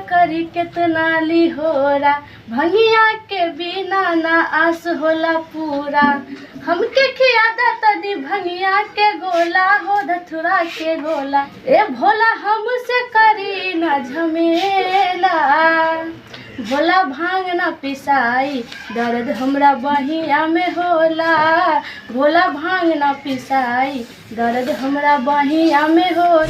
करी कितना लिहोरा, भंगिया के बिना ना आस होला पूरा। हमके खियादा तनी भंगिया के गोला हो धथुरा के गोला, ए भोला हमसे करी ना झमेला। भोला भांग ना पिसाई दर्द हमरा बहिया में होला, भोला भांग ना पिसाई दर्द हमरा बहिया में हो।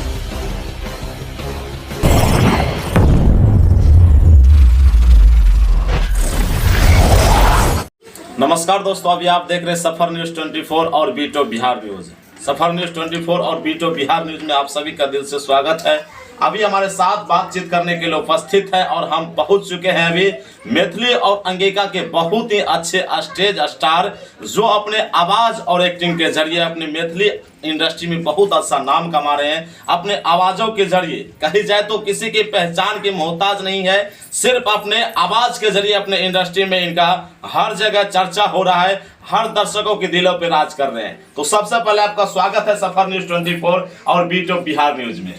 नमस्कार दोस्तों, अभी आप देख रहे हैं सफर न्यूज 24 और बीटो बिहार न्यूज। सफर न्यूज 24 और बीटो बिहार न्यूज में आप सभी का दिल से स्वागत है। अभी हमारे साथ बातचीत करने के लिए उपस्थित है और हम पहुंच चुके हैं अभी मैथिली और अंगिका के बहुत ही अच्छे स्टेज स्टार, जो अपने आवाज और एक्टिंग के जरिए अपनी मैथिली इंडस्ट्री में बहुत अच्छा नाम कमा रहे हैं। अपने आवाजों के जरिए कही जाए तो किसी की पहचान की मोहताज नहीं है, सिर्फ अपने आवाज के जरिए अपने इंडस्ट्री में इनका हर जगह चर्चा हो रहा है, हर दर्शकों के दिलों पे राज कर रहे हैं। तो सबसे पहले आपका स्वागत है सफर न्यूज 24 और बीटो बिहार न्यूज में।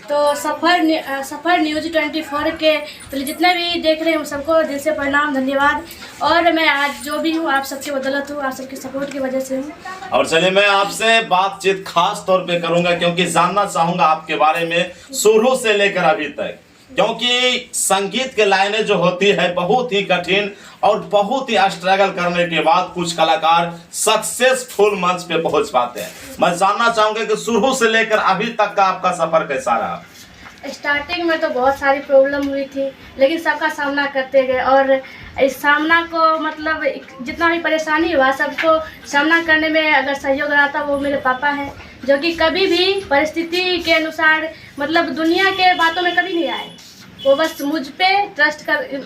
तो सफर न्यूज 24 के पहले जितने भी देख रहे हैं सबको दिल से प्रणाम, धन्यवाद। और मैं आज जो भी हूँ आप सबके बदौलत हूँ, आप सबके सपोर्ट की वजह से हूँ। और चलिए मैं आपसे बातचीत खास तौर पे करूंगा क्योंकि जानना चाहूंगा आपके बारे में शुरू से लेकर अभी तक, क्योंकि संगीत के लाइनें जो होती है बहुत ही कठिन और बहुत ही स्ट्रगल करने के बाद कुछ कलाकार सक्सेसफुल मंच पे पहुंच पाते हैं। मैं जानना चाहूंगा कि शुरू से लेकर अभी तक का आपका सफर कैसा रहा? स्टार्टिंग में तो बहुत सारी प्रॉब्लम हुई थी, लेकिन सबका सामना करते गए और इस सामना को मतलब जितना भी परेशानी हुआ सबको सामना करने में अगर सहयोग रहा था वो मेरे पापा हैं, जो कि कभी भी परिस्थिति के अनुसार मतलब दुनिया के बातों में कभी नहीं आए। वो बस मुझ पे ट्रस्ट कर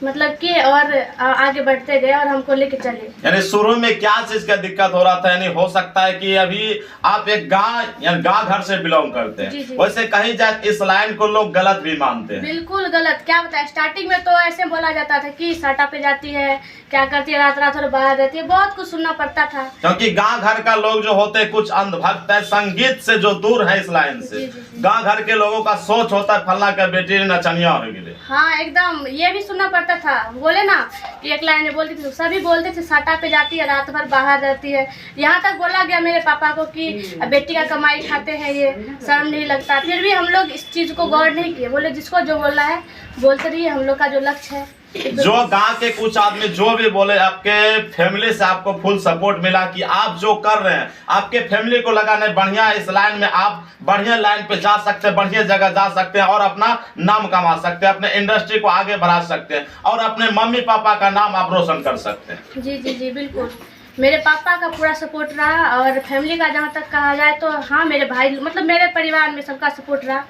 मतलब किए और आगे बढ़ते गए और हमको लेके चले। यानी शुरू में क्या चीज का दिक्कत हो रहा था? यानी हो सकता है कि अभी आप एक गांव घर से बिलोंग करते हैं, वैसे कहीं जाए इस लाइन को लोग गलत भी मानते हैं। बिल्कुल गलत, क्या बताए, स्टार्टिंग में तो ऐसे बोला जाता था कि साटा पे जाती है, क्या करती है, रात रात और बाहर रहती है, बहुत कुछ सुनना पड़ता था। क्योंकि गांव घर का लोग जो होते हैं कुछ अंधभक्त है, संगीत से जो दूर है इस लाइन से। गांव घर के लोगों का सोच होता है फलना का बेटी नचनिया हो गई। हाँ एकदम, ये भी सुनना पड़ता था। बोले ना कि एक लाइन बोलती थी, सभी बोलते थे साटा पे जाती है, रात भर बाहर रहती है। यहाँ तक बोला गया मेरे पापा को कि बेटी का कमाई खाते हैं, ये शर्म नहीं लगता। फिर भी हम लोग इस चीज को गौर नहीं किए, बोले जिसको जो बोलना है बोलते रहिए, हम लोग का जो लक्ष्य है। जो गांव के कुछ आदमी जो भी बोले, आपके फैमिली से आपको फुल सपोर्ट मिला कि आप जो कर रहे हैं आपके फैमिली को लगा नहीं बढ़िया, इस लाइन में आप बढ़िया लाइन पे जा सकते हैं, बढ़िया जगह जा सकते हैं और अपना नाम कमा सकते हैं, अपने इंडस्ट्री को आगे बढ़ा सकते हैं और अपने मम्मी पापा का नाम आप रोशन कर सकते हैं। जी जी जी बिल्कुल, मेरे पापा का पूरा सपोर्ट रहा और फैमिली का जहाँ तक कहा जाए तो हाँ, मेरे भाई मतलब मेरे परिवार में सबका सपोर्ट रहा।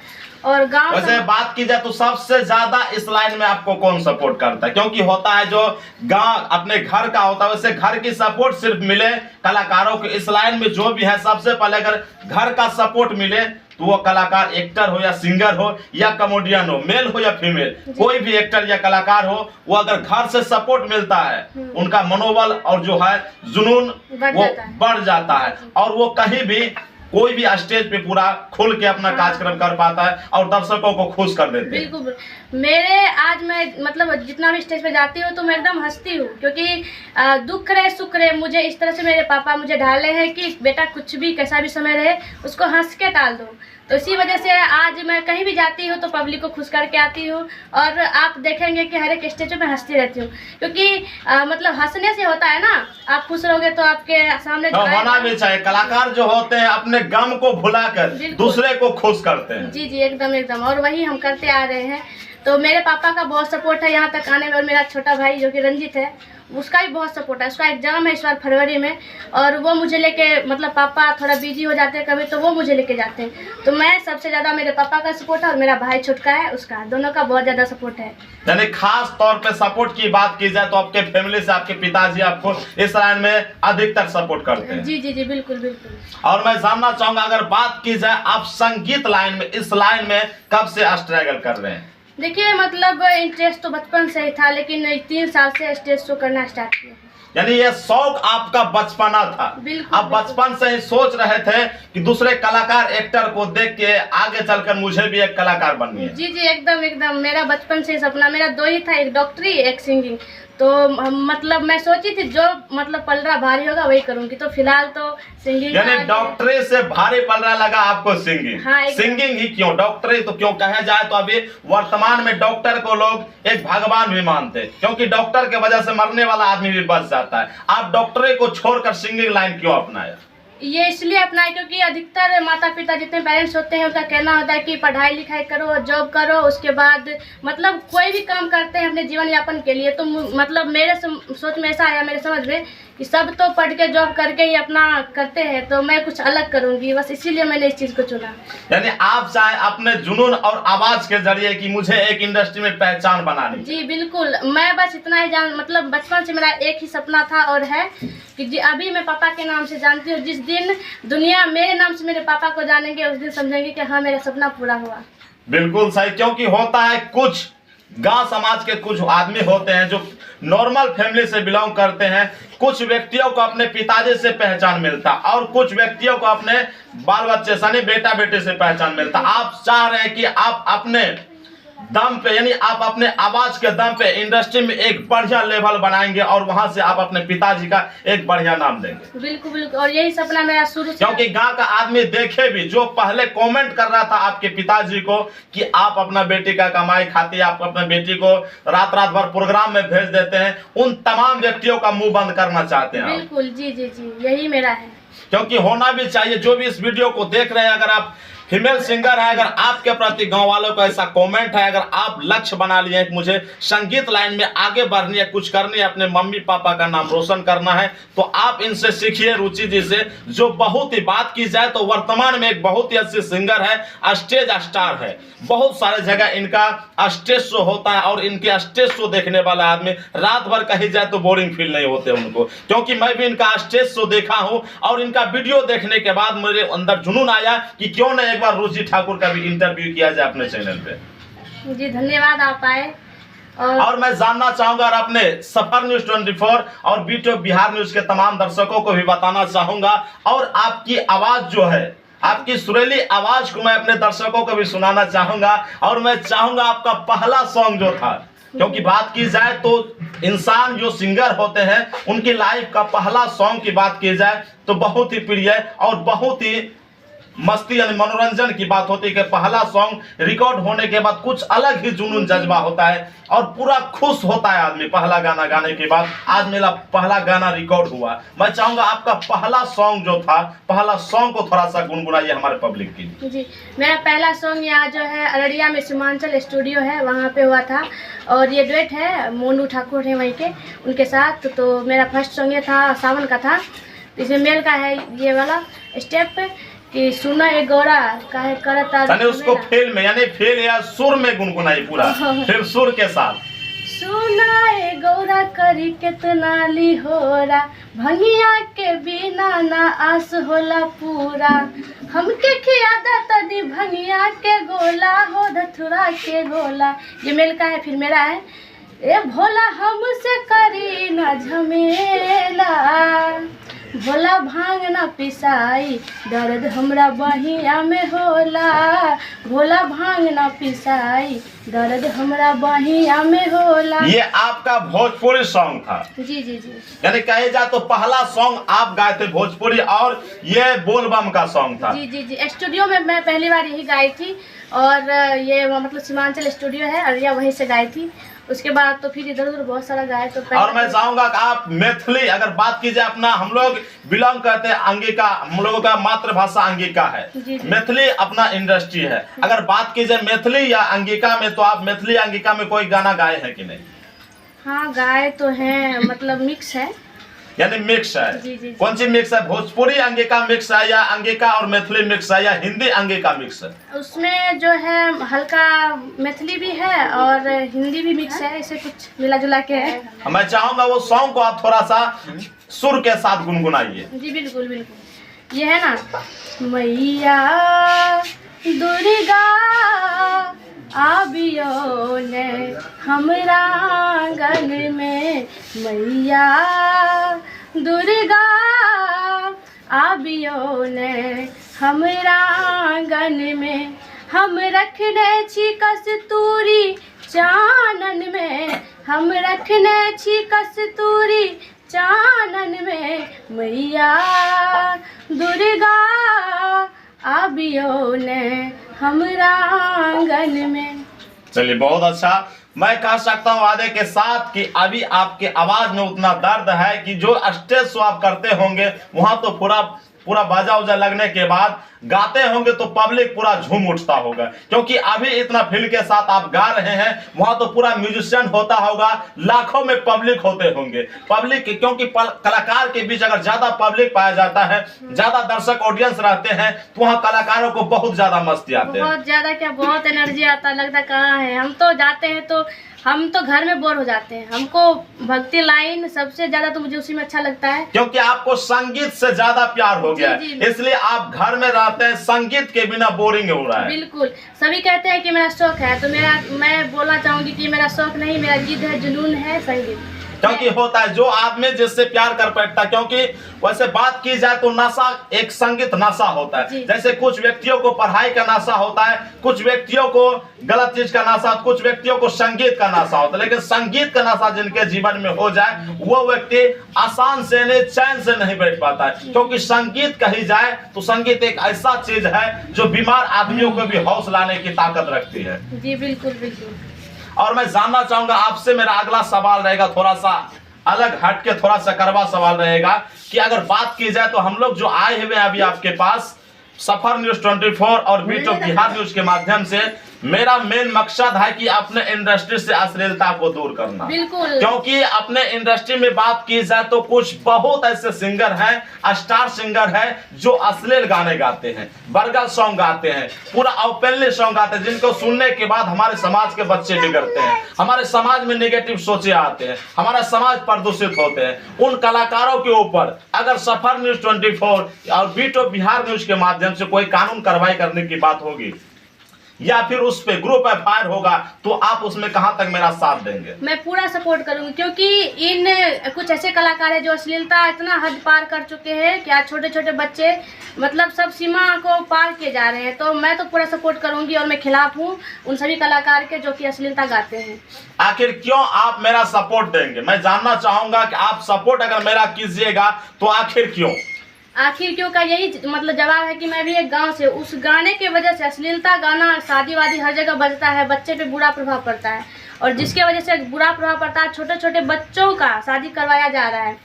और गांव वैसे बात की जाए तो सबसे ज्यादा इस लाइन में आपको कौन सपोर्ट करता है? क्योंकि होता है जो गांव अपने घर का होता है, वैसे घर की सपोर्ट सिर्फ मिले कलाकारों को, इस लाइन में जो भी है सबसे पहले अगर घर का सपोर्ट मिले तो वो कलाकार एक्टर हो या सिंगर हो या कॉमेडियन हो, मेल हो या फीमेल, कोई भी एक्टर या कलाकार हो, वो अगर घर से सपोर्ट मिलता है उनका मनोबल और जो है जुनून वो बढ़ जाता है और वो कहीं भी कोई भी स्टेज पे पूरा खुल के अपना कार्यक्रम कर पाता है और दर्शकों को खुश कर देते हैं। बिल्कुल, मेरे आज मैं मतलब जितना भी स्टेज पे जाती हूँ तो मैं एकदम हंसती हूँ, क्योंकि दुख रहे सुख रहे मुझे इस तरह से मेरे पापा मुझे ढाले हैं कि बेटा कुछ भी कैसा भी समय रहे उसको हंस के टाल दो। तो इसी वजह से आज मैं कहीं भी जाती हूँ तो पब्लिक को खुश करके आती हूँ और आप देखेंगे कि हर एक स्टेज पे हंसती रहती हूँ, क्योंकि मतलब हंसने से होता है ना, आप खुश रहोगे तो आपके सामने होना भी चाहिए। कलाकार जो होते हैं अपने गम को भुलाकर दूसरे को खुश करते हैं। जी जी एकदम एकदम, और वही हम करते आ रहे हैं। तो मेरे पापा का बहुत सपोर्ट है यहाँ तक आने में, और मेरा छोटा भाई जो कि रंजित है उसका भी बहुत सपोर्ट है। उसका एग्जाम है इस बार फरवरी में और वो मुझे लेके मतलब पापा थोड़ा बिजी हो जाते हैं कभी तो वो मुझे लेके जाते हैं। तो मैं सबसे ज़्यादा मेरे पापा का सपोर्ट है और मेरा भाई छोटका है उसका, दोनों का बहुत ज़्यादा सपोर्ट है। यानी खास तौर पे सपोर्ट की बात की जाए तो आपके फैमिली से आपके पिताजी आपको इस लाइन में अधिकतर सपोर्ट करते हैं। जी जी जी बिल्कुल बिल्कुल। और मैं जानना चाहूंगा अगर बात की जाए आप संगीत लाइन में, इस लाइन में कब से स्ट्रगल कर रहे हैं? देखिए मतलब इंटरेस्ट तो बचपन से ही था, लेकिन 3 साल से स्टेज शो करना स्टार्ट किया। यानी ये शौक आपका बचपना था। बिल्कुल, आप बचपन से ही सोच रहे थे कि दूसरे कलाकार एक्टर को देख के आगे चलकर मुझे भी एक कलाकार बननी है। जी जी, एकदम एकदम मेरा बचपन से सपना मेरा दो ही था, एक डॉक्टरी एक सिंगिंग। तो मतलब मैं सोची थी जो मतलब पलड़ा भारी होगा वही करूंगी, तो फिलहाल तो सिंगिंग। यानी डॉक्टरी से भारी पलड़ा लगा आपको सिंगिंग। हाँ, सिंगिंग ही क्यों, डॉक्टरी तो क्यों कहा जाए तो अभी वर्तमान में डॉक्टर को लोग एक भगवान भी मानते हैं, क्योंकि डॉक्टर के वजह से मरने वाला आदमी भी बच जाता है। आप डॉक्टरी को छोड़कर सिंगिंग लाइन क्यों अपनाया? ये इसलिए अपनाए क्योंकि अधिकतर माता पिता जितने पेरेंट्स होते हैं उनका कहना होता है कि पढ़ाई लिखाई करो, जॉब करो, उसके बाद मतलब कोई भी काम करते हैं अपने जीवन यापन के लिए। तो मतलब मेरे सोच में ऐसा आया, मेरे समझ में, कि सब तो पढ़ के जॉब करके ही अपना करते हैं, तो मैं कुछ अलग करूंगी, बस इसीलिए मैंने इस चीज़ को चुना। यानी आप चाहे अपने जुनून और आवाज के जरिए कि मुझे एक इंडस्ट्री में पहचान बनानी। जी बिल्कुल, मैं बस इतना ही जान, मतलब बचपन से मेरा एक ही सपना था और है कि जी अभी मैं पापा के नाम से जानती हूँ। जिस दिन दुनिया मेरे नाम से मेरे पापा को जानेंगे उस दिन समझेंगे कि हाँ मेरा सपना पूरा हुआ। बिल्कुल सही, क्योंकि होता है कुछ गांव समाज के कुछ आदमी होते हैं जो नॉर्मल फैमिली से बिलोंग करते हैं। कुछ व्यक्तियों को अपने पिताजी से पहचान मिलता और कुछ व्यक्तियों को अपने बाल बच्चे यानी बेटा बेटे से पहचान मिलता। आप चाह रहे हैं कि आप अपने दम पे यानी आप अपने आवाज के दम पे इंडस्ट्री में एक बढ़िया लेवल बनाएंगे और वहां से आप अपने पिताजी का एक बढ़िया नाम देंगे। बिल्कुल बिल्कुल, और यही सपना मेरा शुरू से। क्योंकि गांव का आदमी देखे भी जो पहले कमेंट कर रहा था आपके पिताजी को कि आप अपना बेटी का कमाई खाती, आप अपने बेटी को रात रात भर प्रोग्राम में भेज देते हैं, उन तमाम व्यक्तियों का मुंह बंद करना चाहते हैं। बिल्कुल, जी जी जी, यही मेरा है। क्योंकि होना भी चाहिए। जो भी इस वीडियो को देख रहे हैं, अगर आप फीमेल सिंगर है, अगर आपके प्रति गांव वालों का ऐसा कमेंट है, अगर आप लक्ष्य बना लिए हैं कि मुझे संगीत लाइन में आगे बढ़नी है, कुछ करनी है, अपने मम्मी पापा का नाम रोशन करना है, तो आप इनसे सीखिए, रुचि जी से, जो बहुत ही बात की जाए तो वर्तमान में एक बहुत ही अच्छी सिंगर है, स्टेज स्टार है। बहुत सारे जगह इनका स्टेज शो होता है और इनके स्टेज शो देखने वाला आदमी रात भर कहीं जाए तो बोरिंग फील नहीं होते उनको। क्योंकि मैं भी इनका स्टेज शो देखा हूं और इनका वीडियो देखने के बाद मेरे अंदर जुनून आया कि क्यों न एक बार रुचि ठाकुर का भी इंटरव्यू किया जाए अपने चैनल पे। जी धन्यवाद, आप आए। और मैं जानना चाहूंगा और अपने सफर न्यूज 24 और बीटो बिहार न्यूज के तमाम दर्शकों को भी बताना चाहूंगा, और आपकी आवाज जो है, आपकी सुरीली आवाज को मैं अपने दर्शकों को भी सुनाना चाहूंगा। और मैं चाहूंगा आपका पहला सॉन्ग जो था, क्योंकि बात की जाए तो इंसान जो सिंगर होते हैं उनकी लाइफ का पहला सॉन्ग की बात की जाए तो बहुत ही प्रिय और बहुत ही मस्ती यानी मनोरंजन की बात होती है कि पहला सॉन्ग रिकॉर्ड होने के बाद कुछ अलग ही जुनून जज्बा होता है और पूरा खुश होता है आदमी पहला गाना गाने के बाद। आज मेरा पहला गाना रिकॉर्ड हुआ। मैं चाहूंगा आपका पहला सॉन्ग जो था, पहला सॉन्ग को थोड़ा सा गुनगुनाइए हमारे पब्लिक के लिए। जी, मेरा पहला सॉन्ग यहाँ जो है अररिया में सीमांचल स्टूडियो है, वहाँ पे हुआ था और ये डुएट है, मोनू ठाकुर है वहीं के, उनके साथ। तो मेरा फर्स्ट सॉन्ग ये था, सावन का था। इसमें मेल का है ये वाला स्टेप कि सुना ए गौरा काहे करता, यानी उसको फेल में यानी फेल या सुर में गुनगुनाई पूरा, फिर सुर के साथ। सुना ए गौरा करी केतना ली होरा, भंगिया के बिना ना आस होला पूरा, हमके खियादा तदी भंगिया के गोला हो धथुरा के गोला। ये मेल का है। फिर मेरा है, ए भोला हमसे करी ना झमेला, भोला भांग ना पिसाई दर्द हमरा बहिया में होला, भोला भांग ना पिसाई दर्द हमरा बहिया में होला। ये आपका भोजपुरी सॉन्ग था। जी जी जी, यानी कहे जाए तो पहला सॉन्ग आप गाए थे भोजपुरी और ये बोलबम का सॉन्ग था। जी जी जी, स्टूडियो में मैं पहली बार यही गाई थी और ये मतलब सीमांचल स्टूडियो है अररिया, वहीं से गाई थी। उसके बाद तो फिर इधर उधर बहुत सारा गाए। तो और मैं चाहूंगा कि आप मैथिली, अगर बात की जाए अपना, हम लोग बिलोंग करते हैं अंगिका, हम लोगों का मातृभाषा अंगिका है, मैथिली अपना इंडस्ट्री है। अगर बात की जाए मैथिली या अंगिका में, तो आप मैथिली अंगिका में कोई गाना गाए हैं कि नहीं? हाँ गाए तो हैं, मतलब मिक्स है, यानी मिक्स है। जी, जी, जी। कौन सी मिक्स है? भोजपुरी अंगिका मिक्स है या अंगिका और मैथिली मिक्स है या हिंदी अंगिका मिक्स है? उसमें जो है हल्का मैथिली भी है और हिंदी भी मिक्स है, ऐसे कुछ मिला जुला के है। मैं चाहूंगा वो सॉन्ग को आप थोड़ा सा सुर के साथ गुनगुनाइए। जी बिल्कुल बिल्कुल। ये है ना, मैया दुर्गा आबियो ने हमरा आंगन में, मैया आबियो ने हमरा आंगन में, हम रखने छी कस्तूरी चानन में, हम रखने छी कस्तूरी चानन में, मैया दुर्गा आबियो ने हमरा आंगन में। चलिए बहुत अच्छा। मैं कह सकता हूँ वादे के साथ कि अभी आपके आवाज में उतना दर्द है कि जो स्टेज शो आप करते होंगे वहां तो पूरा बाजा उजा लगने के बाद गाते होंगे तो पब्लिक पूरा झूम उठता होगा, क्योंकि अभी इतना फील के साथ आप गा रहे हैं। वहां तो पूरा म्यूजिशियन होता होगा, लाखों में पब्लिक होते होंगे। पब्लिक क्योंकि कलाकार के बीच अगर ज्यादा पब्लिक पाया जाता है, ज्यादा दर्शक ऑडियंस रहते हैं, तो वहाँ कलाकारों को बहुत ज्यादा मस्ती आते हैं, बहुत ज्यादा क्या, बहुत एनर्जी आता, लगता कहाँ है। हम तो जाते हैं तो हम तो घर में बोर हो जाते हैं। हमको भक्ति लाइन सबसे ज्यादा तो मुझे उसी में अच्छा लगता है, क्योंकि आपको संगीत से ज्यादा प्यार हो गया है, इसलिए आप घर में रहते हैं, संगीत के बिना बोरिंग हो रहा है। बिल्कुल। सभी कहते हैं कि मेरा शौक है, तो मैं बोलना चाहूंगी कि मेरा शौक नहीं, मेरा जिद है, जुनून है संगीत। क्योंकि होता है जो आदमी जिससे प्यार कर बैठता है, क्योंकि वैसे बात की जाए तो नशा एक संगीत नशा होता है। जैसे कुछ व्यक्तियों को पढ़ाई का नशा होता है, कुछ व्यक्तियों को गलत चीज का नशा, कुछ व्यक्तियों को संगीत का नशा होता है। लेकिन संगीत का नशा जिनके जीवन में हो जाए वो व्यक्ति आसान से नहीं, चैन से नहीं बैठ पाता है, क्योंकि संगीत कही जाए तो संगीत एक ऐसा चीज है जो बीमार आदमियों को भी हौसला लाने की ताकत रखती है। जी बिल्कुल बिल्कुल। और मैं जानना चाहूंगा आपसे, मेरा अगला सवाल रहेगा थोड़ा सा अलग हटके, थोड़ा सा कड़वा सवाल रहेगा कि अगर बात की जाए तो हम लोग जो आए हुए हैं अभी आपके पास सफर न्यूज 24 और बीटो बिहार न्यूज के माध्यम से, मेरा मेन मकसद है कि अपने इंडस्ट्री से अश्लीलता को दूर करना। बिल्कुल। क्योंकि अपने इंडस्ट्री में बात की जाए तो कुछ बहुत ऐसे सिंगर हैं, स्टार सिंगर हैं जो अश्लील गाने गाते हैं, बर्गर सॉन्ग गाते हैं, पूरा ओपनली सॉन्ग गाते हैं, जिनको सुनने के बाद हमारे समाज के बच्चे बिगड़ते हैं, हमारे समाज में नेगेटिव सोचे आते हैं, हमारा समाज प्रदूषित होते हैं। उन कलाकारों के ऊपर अगर सफर न्यूज 24 और बीटो बिहार न्यूज के माध्यम से कोई कानून कार्रवाई करने की बात होगी या फिर उस पे ग्रुप एफआईआर होगा, तो आप उसमें कहां तक मेरा साथ देंगे? मैं पूरा सपोर्ट करूंगी, क्योंकि इन कुछ ऐसे कलाकार हैं जो अश्लीलता इतना हद पार कर चुके हैं कि आज छोटे छोटे बच्चे मतलब सब सीमा को पार किए जा रहे हैं। तो मैं तो पूरा सपोर्ट करूंगी और मैं खिलाफ हूं उन सभी कलाकार के जो कि अश्लीलता गाते हैं। आखिर क्यों आप मेरा सपोर्ट देंगे? मैं जानना चाहूंगा कि आप सपोर्ट अगर मेरा कीजिएगा तो आखिर क्यों? आखिर क्यों का यही मतलब जवाब है कि मैं भी एक गांव से, उस गाने के वजह से अश्लीलता गाना शादी वादी हर जगह बजता है, बच्चे पे बुरा प्रभाव पड़ता है, और जिसके वजह से बुरा प्रभाव पड़ता है, छोटे छोटे बच्चों का शादी करवाया जा रहा है,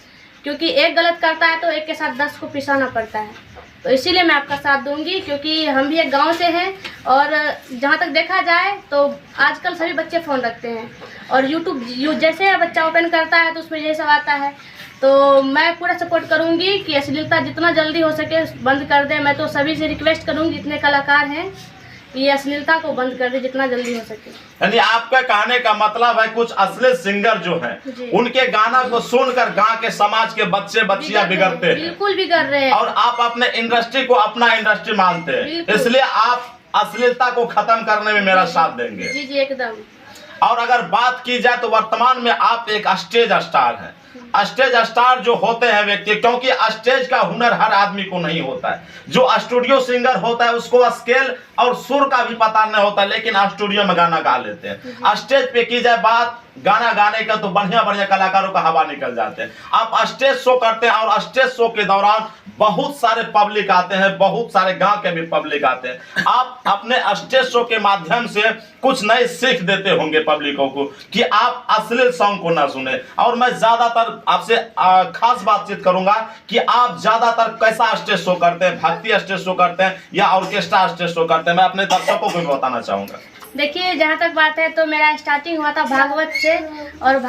क्योंकि एक गलत करता है तो एक के साथ 10 को पिसाना पड़ता है। तो इसीलिए मैं आपका साथ दूंगी, क्योंकि हम भी एक गांव से हैं, और जहां तक देखा जाए तो आजकल सभी बच्चे फ़ोन रखते हैं, और यूट्यूब जैसे बच्चा ओपन करता है तो उसमें यही सब आता है। तो मैं पूरा सपोर्ट करूंगी कि अश्लीलता जितना जल्दी हो सके बंद कर दे। मैं तो सभी से रिक्वेस्ट करूंगी, जितने कलाकार हैं, ये अश्लीलता को बंद कर दे जितना जल्दी हो सके। यानी आपका कहने का मतलब है कुछ असली सिंगर जो हैं उनके गाना को सुनकर गांव के समाज के बच्चे बच्चियां बिगड़ते हैं, बिल्कुल बिगड़ रहे हैं, और आप अपने इंडस्ट्री को अपना इंडस्ट्री मानते हैं, इसलिए आप अश्लीलता को खत्म करने में मेरा साथ देंगे। जी जी एकदम। और अगर बात की जाए तो वर्तमान में आप एक स्टेज स्टार हैं। स्टेज स्टार जो होते हैं व्यक्ति, क्योंकि स्टेज का हुनर हर आदमी को नहीं होता है। जो स्टूडियो सिंगर होता है उसको स्केल और सुर का भी पता नहीं होता, लेकिन स्टूडियो में गाना गा लेते हैं। स्टेज पे की जाए बात गाना गाने का तो बढ़िया बढ़िया कलाकारों का हवा निकल जाते हैं। आप स्टेज शो करते हैं और स्टेज शो के दौरान बहुत सारे पब्लिक आते हैं, बहुत सारे गांव के भी पब्लिक आते हैं। आप अपने स्टेज शो के माध्यम से कुछ नई सीख देते होंगे पब्लिकों को कि आप अश्लील सॉन्ग को ना सुने। और मैं ज्यादातर आपसे खास बातचीत करूंगा कि आप ज्यादातर कैसा स्टेज शो करते हैं, भक्ति स्टेज शो करते हैं या ऑर्केस्ट्रा स्टेज शो करते हैं? मैं अपने दर्शकों को भी बताना चाहूंगा। देखिए, जहाँ तक बात है तो मेरा स्टार्टिंग हुआ था भागवत से, और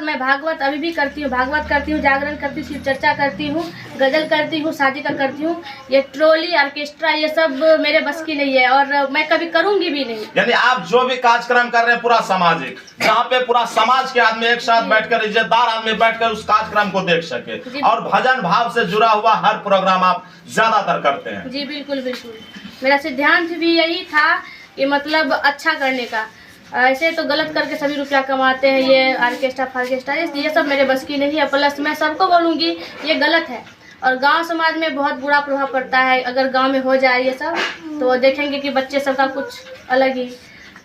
मैं भागवत अभी भी करती हूँ। भागवत करती हूँ, जागरण करती हूँ, शिव चर्चा करती हूँ, गजल करती हूँ, शादी का करती हूँ। ये ट्रोली ऑर्केस्ट्रा ये सब मेरे बस की नहीं है, और मैं कभी करूँगी भी नहीं। यानी आप जो भी कार्यक्रम कर रहे हैं पूरा सामाजिक, जहाँ पे पूरा समाज के आदमी एक साथ बैठकर, इज्जतदार आदमी बैठकर उस कार्यक्रम को देख सके, और भजन भाव से जुड़ा हुआ हर प्रोग्राम आप ज्यादातर करते हैं। जी बिल्कुल बिल्कुल। मेरा सिद्धांत भी यही था कि मतलब अच्छा करने का। ऐसे तो गलत करके सभी रुपया कमाते हैं, ये ऑर्केस्ट्रा फार्केस्ट्रा ये सब मेरे बस की नहीं है। प्लस मैं सबको बोलूँगी ये गलत है, और गांव समाज में बहुत बुरा प्रभाव पड़ता है। अगर गांव में हो जाए ये सब तो देखेंगे कि बच्चे सबका कुछ अलग ही।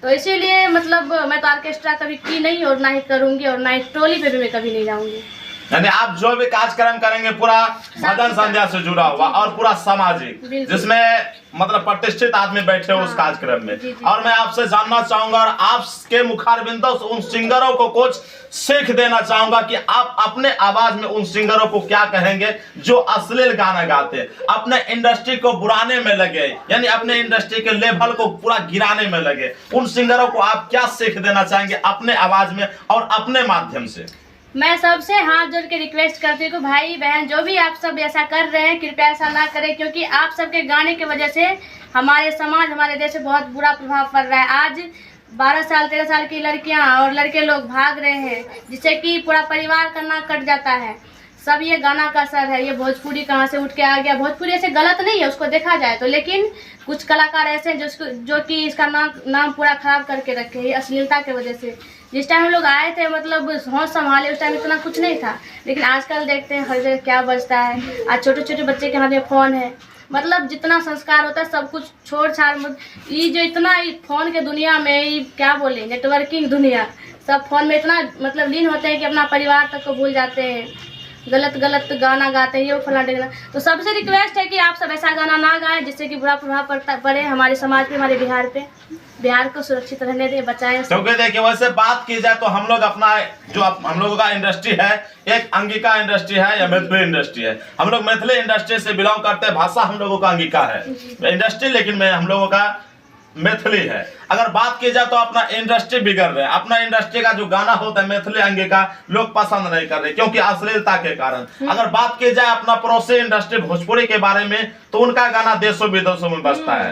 तो इसीलिए मतलब मैं तो ऑर्केस्ट्रा कभी की नहीं और ना ही करूँगी, और ना ही टोली पे भी मैं कभी नहीं जाऊँगी। यानी आप जो भी कार्यक्रम करेंगे पूरा भजन संध्या से जुड़ा हुआ और पूरा सामाजिक, जिसमें मतलब प्रतिष्ठित आदमी बैठे हो उस कार्यक्रम में। और मैं आपसे जानना चाहूंगा और आपके मुखारबिंदों से उन सिंगरों को कुछ सीख देना चाहूंगा कि आप अपने आवाज में उन सिंगरों को क्या कहेंगे जो अश्लील गाना गाते हैं, अपने इंडस्ट्री को बुराने में लगे, यानी अपने इंडस्ट्री के लेवल को पूरा गिराने में लगे। उन सिंगरों को आप क्या सीख देना चाहेंगे अपने आवाज में और अपने माध्यम से? मैं सबसे हाथ जोड़ के रिक्वेस्ट करती हूँ कि भाई बहन जो भी आप सब ऐसा कर रहे हैं कृपया ऐसा ना करें, क्योंकि आप सबके गाने की वजह से हमारे समाज हमारे देश में बहुत बुरा प्रभाव पड़ रहा है। आज 12 साल 13 साल की लड़कियां और लड़के लोग भाग रहे हैं, जिससे कि पूरा परिवार का नाक कट जाता है। सब ये गाना का असर है। ये भोजपुरी कहाँ से उठ के आ गया। भोजपुरी ऐसे गलत नहीं है उसको देखा जाए तो, लेकिन कुछ कलाकार ऐसे हैं जो कि इसका नाम पूरा खराब करके रखे हैं अश्लीलता की वजह से। जिस टाइम हम लोग आए थे मतलब होश संभाले उस टाइम इतना कुछ नहीं था, लेकिन आजकल देखते हैं हर जगह क्या बजता है। आज छोटे छोटे बच्चे के हाथ में फ़ोन है, मतलब जितना संस्कार होता है सब कुछ छोड़ छाड़ ये जो इतना फ़ोन के दुनिया में ये क्या बोले नेटवर्किंग दुनिया, सब फ़ोन में इतना मतलब लीन होते हैं कि अपना परिवार तक को भूल जाते हैं। गलत गाना गाते हैं ये फला डेगना। तो सबसे रिक्वेस्ट है कि आप सब ऐसा गाना ना गाएं जिससे कि बुरा प्रभाव पड़े हमारे समाज पे, हमारे बिहार पे। बिहार को सुरक्षित रहने दे, बचाएं। क्योंकि देखिए वैसे बात की जाए तो हम लोग अपना जो हम लोगों का इंडस्ट्री है एक अंगिका इंडस्ट्री है या मैथिली इंडस्ट्री है। हम लोग मैथिली इंडस्ट्री से बिलोंग करते हैं। भाषा हम लोगों का अंगिका है इंडस्ट्री, लेकिन हम लोगों का मैथिली है। अगर बात की जाए तो अपना इंडस्ट्री बिगड़ रहे हैं। अपना इंडस्ट्री का जो गाना होता है मैथिली अंगे का लोग पसंद नहीं कर रहे क्योंकि अश्लीलता के कारण। अगर बात की जाए अपना पड़ोसी इंडस्ट्री भोजपुरी के बारे में तो उनका गाना देशों विदेशों में बजता है।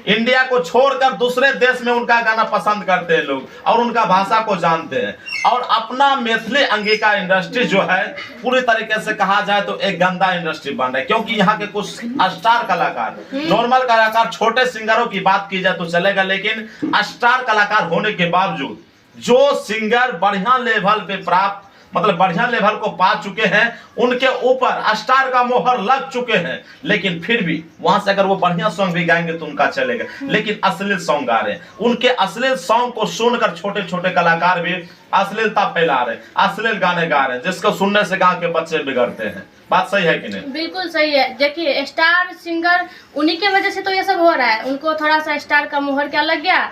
इंडिया को छोड़कर दूसरे देश में उनका गाना पसंद करते हैं लोग और उनका भाषा को जानते हैं। और अपना मैथिली अंगिका इंडस्ट्री जो है पूरी तरीके से कहा जाए तो एक गंदा इंडस्ट्री बन रहा है, क्योंकि यहाँ के कुछ स्टार कलाकार नॉर्मल कलाकार छोटे सिंगरों की बात की जाए तो चलेगा, लेकिन स्टार कलाकार होने के बावजूद जो सिंगर बढ़िया लेवल पे प्राप्त मतलब बढ़िया लेवल को पा चुके हैं उनके ऊपर स्टार का मोहर लग चुके हैं, लेकिन फिर भी वहां से अगर वो बढ़िया सॉन्ग भी गाएंगे तो उनका चलेगा। लेकिन अश्लील सॉन्ग गा रहे हैं, उनके अश्लील सॉन्ग को सुनकर छोटे छोटे कलाकार भी अश्लीलता फैला रहे हैं, अश्लील गाने गा रहे हैं, जिसको सुनने से गांव के बच्चे बिगड़ते हैं। बात सही है कि नहीं? बिल्कुल सही है। देखिए स्टार सिंगर उन्हीं के वजह से तो ये सब हो रहा है। उनको थोड़ा सा स्टार का मोहर क्या लग गया,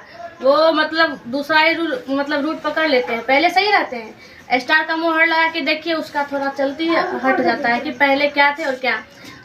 वो मतलब दूसरा ही रूट पकड़ लेते हैं। पहले सही रहते हैं, स्टार का मोहर लगा के देखिए उसका थोड़ा चलती हट जाता है कि पहले क्या थे और क्या।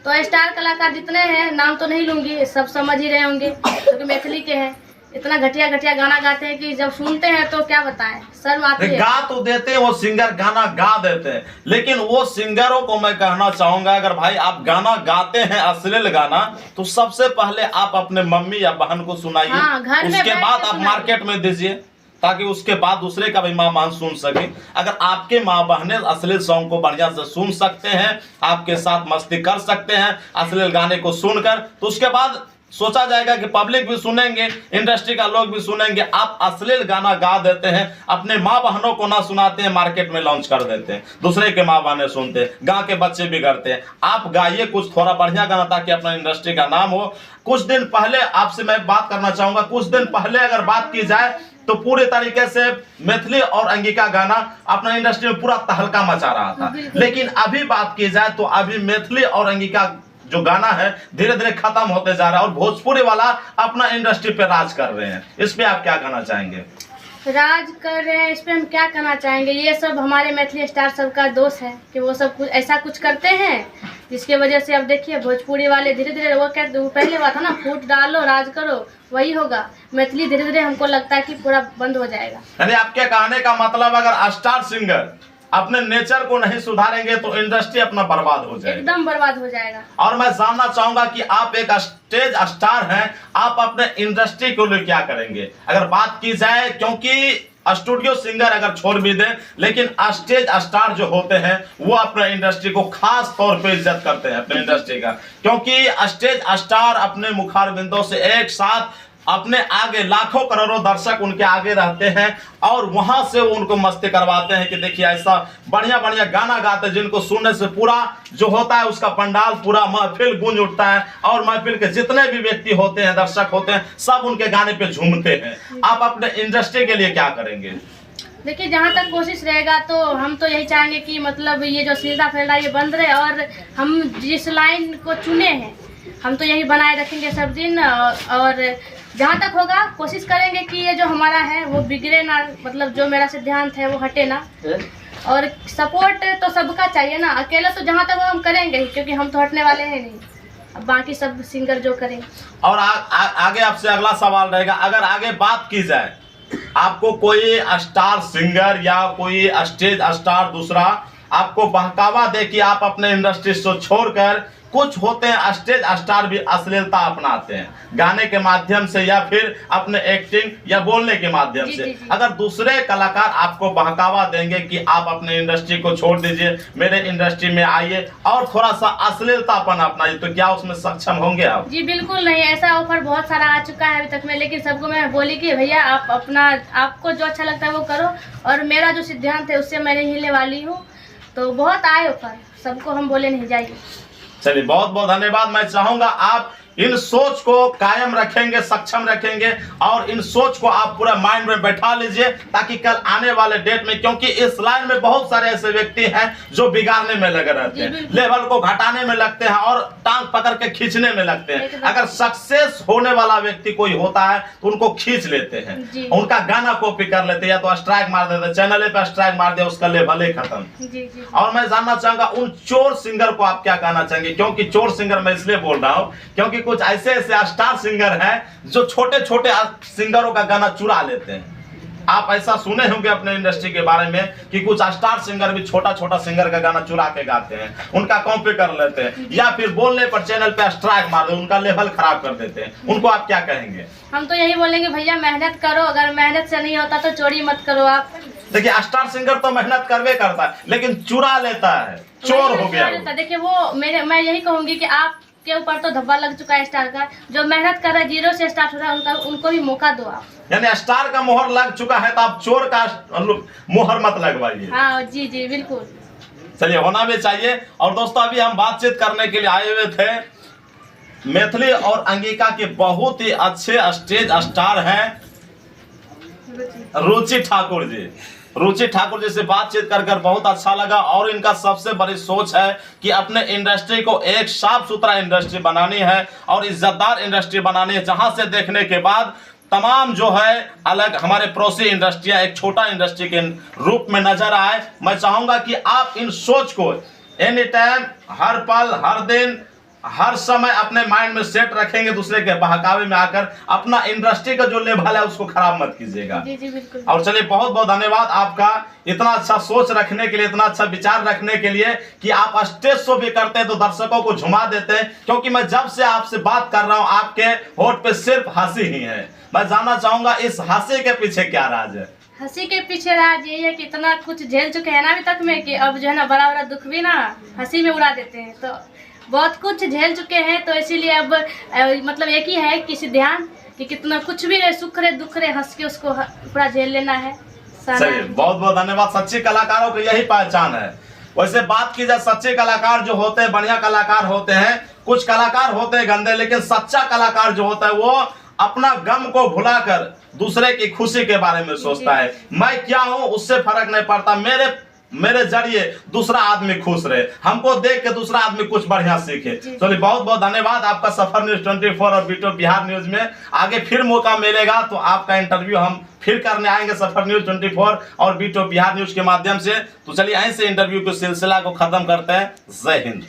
तो स्टार कलाकार जितने हैं, नाम तो नहीं लूंगी, सब समझ ही रहे होंगे क्योंकि मैथिली के हैं। इतना घटिया घटिया गाना गाते हैं कि जब सुनते हैं तो क्या बताएं, शर्म आती है। गा तो देते हैं वो सिंगर, गाना गा देते हैं, लेकिन वो सिंगरों को मैं कहना चाहूंगा अगर भाई आप गाना गाते हैं अश्लील गाना तो सबसे पहले आप अपने मम्मी या बहन को सुनाइए। उसके बाद आप मार्केट में दीजिए ताकि उसके बाद दूसरे का भी माँ बहन सुन सके। अगर आपके माँ बहने अश्लील सॉन्ग को बढ़िया से सुन सकते हैं, आपके साथ मस्ती कर सकते हैं अश्लील गाने को सुनकर, तो उसके बाद सोचा जाएगा कि पब्लिक भी सुनेंगे, इंडस्ट्री का लोग भी सुनेंगे। आप अश्लील गाना गा देते हैं, अपने माँ बहनों को ना सुनाते हैं, मार्केट में लॉन्च कर देते हैं, दूसरे के माँ बहने सुनते हैं, गाँव के बच्चे बिगड़ते हैं। आप गाइए कुछ थोड़ा बढ़िया गाना ताकि अपना इंडस्ट्री का नाम हो। कुछ दिन पहले आपसे मैं बात करना चाहूंगा, कुछ दिन पहले अगर बात की जाए तो पूरे तरीके से मैथिली और अंगिका गाना अपना इंडस्ट्री में पूरा तहलका मचा रहा था, लेकिन अभी बात की जाए तो अभी मैथिली और अंगिका जो गाना है धीरे धीरे खत्म होते जा रहा है और भोजपुरी वाला अपना इंडस्ट्री पे राज कर रहे हैं। इस पे आप क्या कहना चाहेंगे? राज कर रहे हैं इस पे हम क्या कहना चाहेंगे, ये सब हमारे मैथिली स्टार सब का दोष है कि वो सब कुछ ऐसा कुछ करते हैं जिसके वजह से अब देखिए भोजपुरी वाले धीरे धीरे वो क्या पहले हुआ था ना, फूट डालो राज करो, वही होगा। मैथिली धीरे धीरे हमको लगता है कि पूरा बंद हो जाएगा। यानी आपके कहने का मतलब अगर स्टार सिंगर अपने नेचर को नहीं सुधारेंगे तो इंडस्ट्री अपना बर्बाद हो जाएगा, एकदम बर्बाद हो जाएगा। और मैं जानना चाहूंगा कि आप एक स्टेज स्टार हैं, आप अपने इंडस्ट्री को लिए क्या करेंगे? अगर बात की जाए, क्योंकि स्टूडियो सिंगर अगर छोड़ भी दें, लेकिन स्टेज स्टार जो होते हैं वो अपने इंडस्ट्री को खास तौर पे इज्जत करते हैं अपने इंडस्ट्री का, क्योंकि स्टेज स्टार अपने मुखारबिंदों से एक साथ अपने आगे लाखों करोड़ों दर्शक उनके आगे रहते हैं और वहां से वो उनको मस्ती करवाते हैं कि देखिए ऐसा बढ़िया बढ़िया गाना गाते हैं जिनको सुनने से पूरा जो होता है उसका पंडाल पूरा महफिल गूंज उठता है और महफिल के जितने भी व्यक्ति होते हैं दर्शक होते हैं सब उनके गाने पे झूमते हैं। आप अपने इंडस्ट्री के लिए क्या करेंगे? देखिए, जहाँ तक कोशिश रहेगा तो हम तो यही चाहेंगे कि मतलब ये जो सीधा फैला ये बंद रहे और हम जिस लाइन को चुने हैं हम तो यही बनाए रखेंगे सब दिन। और जहाँ तक होगा कोशिश करेंगे कि ये जो हमारा है वो बिगड़े ना, मतलब जो मेरा सिद्धांत है वो हटे ना। और सपोर्ट तो सबका चाहिए ना, अकेला तो जहाँ तक वो हम करेंगे ही, क्योंकि हम तो हटने वाले हैं नहीं। अब बाकी सब सिंगर जो करें। और आगे आपसे अगला सवाल रहेगा, अगर आगे बात की जाए आपको कोई स्टार सिंगर या कोई स्टेज स्टार दूसरा आपको बहकावा दे कि आप अपने इंडस्ट्री से छोड़कर, कुछ होते हैं स्टेज स्टार भी अश्लीलता अपनाते हैं गाने के माध्यम से या फिर अपने एक्टिंग या बोलने के माध्यम से, अगर दूसरे कलाकार आपको बहकावा देंगे कि आप अपने इंडस्ट्री को छोड़ दीजिए, मेरे इंडस्ट्री में आइए और थोड़ा सा अश्लीलतापन अपनाइए, तो क्या उसमें सक्षम होंगे आप? जी बिल्कुल नहीं, ऐसा ऑफर बहुत सारा आ चुका है अभी तक में, लेकिन सबको मैं बोली कि भैया आप अपना, आपको जो अच्छा लगता है वो करो और मेरा जो सिद्धांत है उससे मैं नहीं हिलने वाली हूँ। तो बहुत आए ऑफर, सबको हम बोले नहीं जाइए। चलिए, बहुत बहुत धन्यवाद। मैं चाहूंगा आप इन सोच को कायम रखेंगे, सक्षम रखेंगे और इन सोच को आप पूरा माइंड में बैठा लीजिए ताकि कल आने वाले डेट में, क्योंकि इस लाइन में बहुत सारे ऐसे व्यक्ति हैं जो बिगाड़ने में लगे रहते हैं, लेवल को घटाने में लगते हैं और टांग पकड़ के खींचने में लगते हैं। अगर सक्सेस होने वाला व्यक्ति कोई होता है तो उनको खींच लेते हैं, उनका गाना कॉपी कर लेते हैं या तो स्ट्राइक मार देते हैं, चैनल पे स्ट्राइक मार दिया उसका लेवल ही खत्म। और मैं जानना चाहूंगा उन चोर सिंगर को आप क्या कहना चाहेंगे? क्योंकि चोर सिंगर मैं इसलिए बोल रहा हूँ क्योंकि कुछ ऐसे ऐसे स्टार सिंगर हैं जो छोटे छोटे सिंगरों का गाना चुरा लेते हैं। आप ऐसा सुने होंगे अपने इंडस्ट्री के बारे में कि कुछ स्टार सिंगर भी छोटा छोटा सिंगर का गाना चुरा के गाते हैं, उनका कॉपी कर लेते हैं या फिर बोलने पर चैनल पे स्ट्राइक मार दे, उनका लेवल खराब कर देते हैं। उनको आप क्या कहेंगे? हम तो यही बोलेंगे भैया मेहनत करो, अगर मेहनत से नहीं होता तो चोरी मत करो आप। देखिए, स्टार सिंगर तो मेहनत करवे करता है लेकिन चुरा लेता है, चोर हो गया। देखिए वो मैं यही कहूंगी कि आप के ऊपर तो धब्बा लग चुका है स्टार का, जो मेहनत कर रहा है, जीरो से स्टार्ट हो रहा है, उनको भी मौका दो आप। यानी स्टार का मोहर लग चुका है तो आप चोर का मोहर मत लगवाइए। हाँ जी जी बिल्कुल। चलिए, होना भी चाहिए। और दोस्तों, अभी हम बातचीत करने के लिए आए हुए थे मैथिली और अंगिका के बहुत ही अच्छे स्टेज स्टार हैं रुचि ठाकुर जी। रुचि ठाकुर जी से बातचीत कर बहुत अच्छा लगा और इनका सबसे बड़ी सोच है कि अपने इंडस्ट्री को एक साफ सुथरा इंडस्ट्री बनानी है और इज्जतदार इंडस्ट्री बनानी है, जहां से देखने के बाद तमाम जो है अलग हमारे पड़ोसी इंडस्ट्रियां एक छोटा इंडस्ट्री के रूप में नजर आए। मैं चाहूंगा कि आप इन सोच को एनी टाइम, हर पल, हर दिन, हर समय अपने माइंड में सेट रखेंगे, दूसरे के बहकावे में आकर अपना इंडस्ट्री का जो लेवल है उसको खराब मत कीजिएगा। जी जी बिल्कुल। और चलिए, बहुत बहुत धन्यवाद आपका इतना अच्छा सोच रखने के लिए, इतना अच्छा विचार रखने के लिए कि आप स्टेज शो भी करते हैं तो दर्शकों को झुमा देते हैं, क्योंकि मैं जब से आपसे बात कर रहा हूं आपके होठ पे सिर्फ हंसी ही है। मैं जानना चाहूंगा इस हंसी के पीछे क्या राज है? हंसी के पीछे राज ये है कि इतना कुछ झेल चुके हैं ना अभी तक में कि अब जो है ना बड़ा बड़ा दुख भी ना हंसी में उड़ा देते हैं। तो बहुत कुछ झेल चुके हैं, तो इसीलिए अब मतलब एक ही है कि ध्यान कि कितना कुछ भी रहे, सुख रहे दुख रहे, हंस के उसको पूरा झेल लेना है। सही, बहुत बहुत धन्यवाद। सच्चे कलाकारों की यही पहचान है। वैसे बात की जाए, सच्चे कलाकार जो होते हैं बढ़िया कलाकार होते हैं, कुछ कलाकार होते हैं गंदे, लेकिन सच्चा कलाकार जो होता है वो अपना गम को भुलाकर दूसरे की खुशी के बारे में सोचता है। मैं क्या हूं उससे फर्क नहीं पड़ता, मेरे जरिए दूसरा आदमी खुश रहे, हमको देख के दूसरा आदमी कुछ बढ़िया सीखे। चलिए, बहुत बहुत धन्यवाद आपका। सफर न्यूज 24 और बीटो बिहार न्यूज में आगे फिर मौका मिलेगा तो आपका इंटरव्यू हम फिर करने आएंगे सफर न्यूज 24 और बीटो बिहार न्यूज के माध्यम से। तो चलिए, यहीं से इंटरव्यू के सिलसिला को खत्म करते हैं। जय हिंद।